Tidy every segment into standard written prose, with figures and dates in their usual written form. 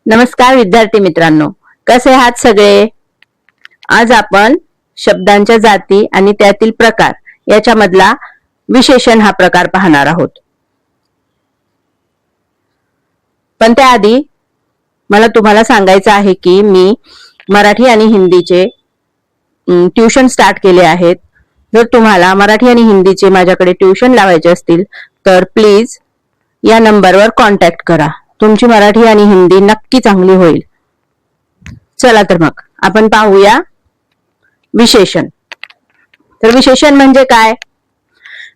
नमस्कार विद्यार्थी मित्रांनो, कसे आहात सगळे? आज आपण शब्दांच्या जाती आणि त्यातील प्रकार याच्यामधला विशेषण हा प्रकार पाहणार आहोत. पण त्याआधी मला तुम्हाला सांगायचं आहे की मी मराठी आणि हिंदीचे ट्युशन स्टार्ट केले आहेत. जर तुम्हाला मराठी आणि हिंदीचे माझ्याकडे ट्युशन लावायचे असतील तर प्लीज या नंबरवर कॉन्टॅक्ट करा. तुमची मराठी आणि हिंदी नक्की चांगली होईल. चला तर मग आपण पाहूया विशेषण. तर विशेषण म्हणजे काय?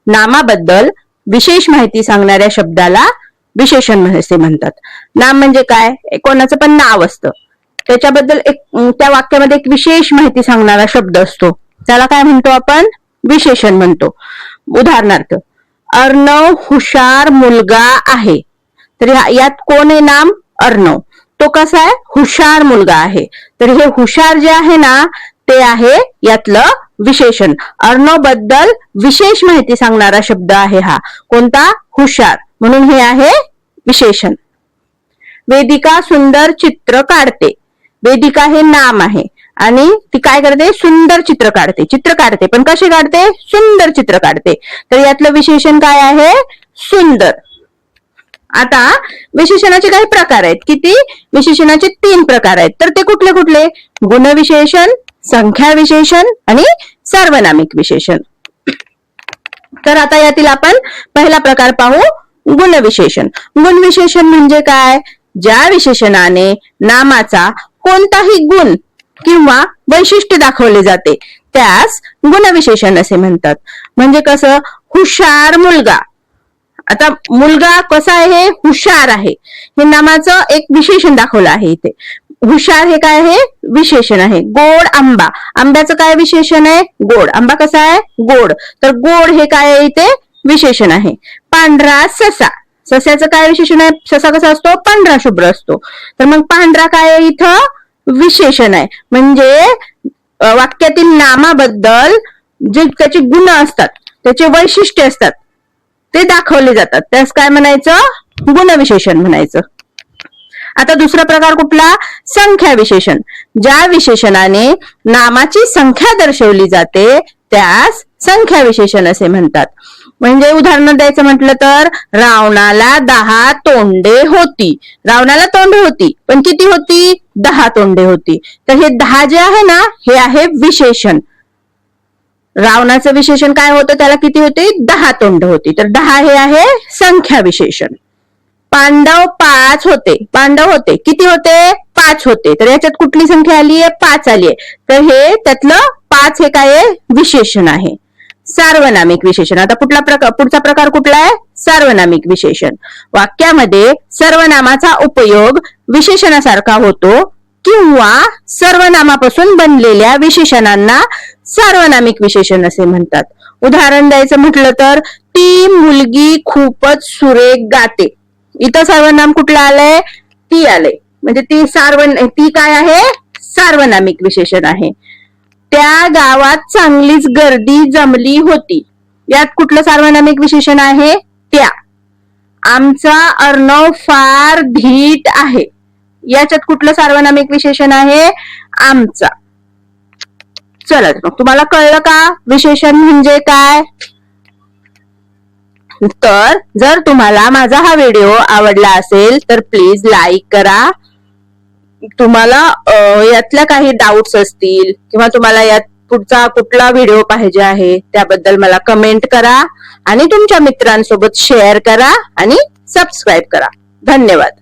नामाबद्दल विशेष माहिती सांगणाऱ्या शब्दाला विशेषण असे म्हणतात. नाम म्हणजे काय? कोणाचं पण नाव असतं, त्याच्याबद्दल त्या वाक्यामध्ये एक विशेष माहिती सांगणारा शब्द असतो, त्याला काय म्हणतो आपण? विशेषण म्हणतो. उदाहरणार्थ, अर्णव हुशार मुलगा आहे. तर यात कोण आहे? नाम अर्णव. तो कसा आहे? हुशार मुलगा आहे. तर हे हुशार जे आहे ना ते आहे यातलं विशेषण. अर्णव बद्दल विशेष माहिती सांगणारा शब्द आहे हा. कोणता? हुशार. म्हणून हे आहे विशेषण. वेदिका सुंदर चित्र काढते. वेदिका हे नाम आहे आणि ती काय करते? सुंदर चित्र काढते. चित्र काढते, पण कसे काढते? सुंदर चित्र काढते. तर यातलं विशेषण काय आहे? सुंदर. आता विशेषणाचे काही प्रकार आहेत. किती? विशेषणाचे 3 प्रकार आहेत. तर ते कुठले कुठले? गुणविशेषण, संख्या विशेषण आणि सार्वनामिक विशेषण. तर आता यातील आपण पहिला प्रकार पाहू, गुणविशेषण. गुणविशेषण म्हणजे काय? ज्या विशेषणाने नामाचा कोणताही गुण किंवा वैशिष्ट्य दाखवले जाते त्यास गुणविशेषण असे म्हणतात. म्हणजे कसं? हुशार मुलगा. आता मुलगा कसा आहे? हुशार आहे. हे नामाचं एक विशेषण दाखवलं आहे इथे. हुशार हे काय आहे? विशेषण आहे. गोड आंबा. आंब्याचं काय विशेषण आहे? गोड. आंबा कसा आहे? गोड. तर गोड हे काय आहे इथे? विशेषण आहे. पांढरा ससा. सस्याचं काय विशेषण आहे? ससा कसा असतो? पांढरा शुभ्र असतो. तर मग पांढरा काय आहे इथं? विशेषण आहे. म्हणजे वाक्यातील नामाबद्दल जे त्याचे गुण असतात, त्याचे वैशिष्ट्य असतात ते दाखवले जातात, त्यास काय म्हणायचं? गुणविशेषण म्हणायचं. आता दुसरा प्रकार कुठला? संख्या विशेषण. ज्या विशेषणाने नामाची संख्या दर्शवली जाते त्यास संख्या विशेषण असे म्हणतात. म्हणजे उदाहरण द्यायचं म्हटलं तर, रावणाला 10 तोंडे होती. रावणाला तोंडे होती, पण किती होती? 10 तोंडे होती. तर हे 10 जे आहे ना हे आहे विशेषण. रावणाचं विशेषण काय होतं? त्याला किती होते? 10 तोंड होती. तर 10 हे आहे संख्या विशेषण. पांडव 5 होते. पांडव होते, किती होते? 5 होते. तर याच्यात कुठली संख्या आली आहे? 5 आली आहे. तर हे त्यातलं 5 हे काय आहे? विशेषण आहे. सार्वनामिक विशेषण. आता पुढचा प्रकार कुठला आहे? सार्वनामिक विशेषण. वाक्यामध्ये सर्वनामाचा उपयोग विशेषणासारखा होतो किंवा सर्वनामापासून बनलेल्या विशेषणांना सार्वनामिक विशेषण असे म्हणतात. उदाहरण द्यायचं म्हटलं तर, ती मुलगी खूपच सुरेख गाते. इथं सर्वनाम कुठलं आलंय? ती आलंय. म्हणजे ती काय आहे? सार्वनामिक विशेषण आहे. त्या गावात चांगलीच गर्दी जमली होती. यात कुठलं सार्वनामिक विशेषण आहे? त्या. आमचा अर्णव फार धीट आहे. याच्यात कुठलं सार्वनामिक विशेषण आहे? आमचा. चला मग तुम्हाला कळलं का विशेषण म्हणजे काय? तर जर तुम्हाला माझा हा व्हिडिओ आवडला असेल तर प्लीज लाईक करा. तुम्हाला यातल्या काही डाऊट्स असतील किंवा तुम्हाला यात पुढचा कुठला व्हिडिओ पाहिजे आहे त्याबद्दल मला कमेंट करा आणि तुमच्या मित्रांसोबत शेअर करा आणि सबस्क्राईब करा. धन्यवाद.